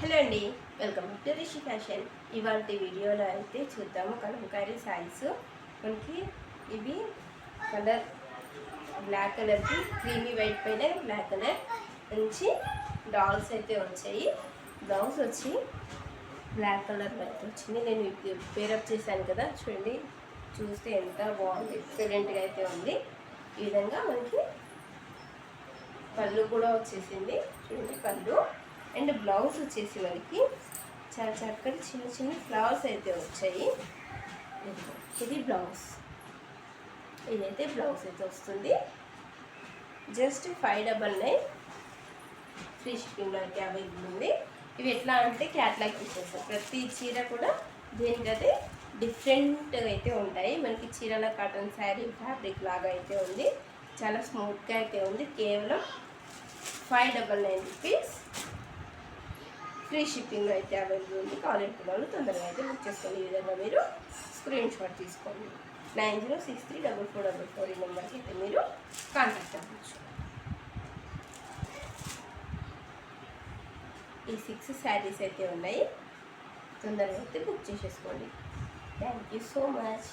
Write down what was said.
Hello అండి, welcome to Rishi fashion. ఇవాళ వీడియోలో అయితే చూద్దాము కలంకారీ శారీస్. మనకి ఇవి కలర్ బ్లాక్ కలర్కి క్రీమీ వైట్ పైన బ్లాక్ కలర్ నుంచి డాల్స్ అయితే వచ్చాయి. బ్లౌజ్ వచ్చి బ్లాక్ కలర్లో అయితే వచ్చింది. నేను పేరప్ చేశాను కదా, చూడండి చూస్తే ఎంత బాగుంది, ఎక్సలెంట్గా అయితే ఉంది. ఈ విధంగా మనకి పళ్ళు కూడా వచ్చేసింది. చూడండి పళ్ళు అండ్ బ్లౌజ్ వచ్చేసి మనకి చాలా చక్కటి చిన్న చిన్న ఫ్లవర్స్ అయితే వచ్చాయి. ఇది బ్లౌజ్, ఇదైతే బ్లౌజ్ అయితే వస్తుంది. జస్ట్ 599 ఫ్రీ షిప్పింగ్లో అయితే అవైలబుల్ ఉంది. ఇవి ఎట్లా అంటే క్యాట్లాగ్ పీసెస్, ప్రతి చీర కూడా దేనికైతే డిఫరెంట్గా అయితే ఉంటాయి. మనకి చీరల కాటన్ శారీ ఫ్యాబ్రిక్ లాగా అయితే ఉంది, చాలా స్మూత్గా అయితే ఉంది. కేవలం 599 రూపీస్ ఫ్రీ షిప్పింగ్లో అయితే అవైలబుల్ ఉంది. కావాలంటే వాళ్ళు తొందరగా అయితే బుక్ చేసుకోండి. ఈ విధంగా మీరు స్క్రీన్ షాట్ తీసుకోండి. 90634444 ఈ నెంబర్కి అయితే మీరు కాంటాక్ట్ అవ్వచ్చు. ఈ 6 శారీస్ అయితే ఉన్నాయి, తొందరగా అయితే బుక్ చేసేసుకోండి. Thank you so much.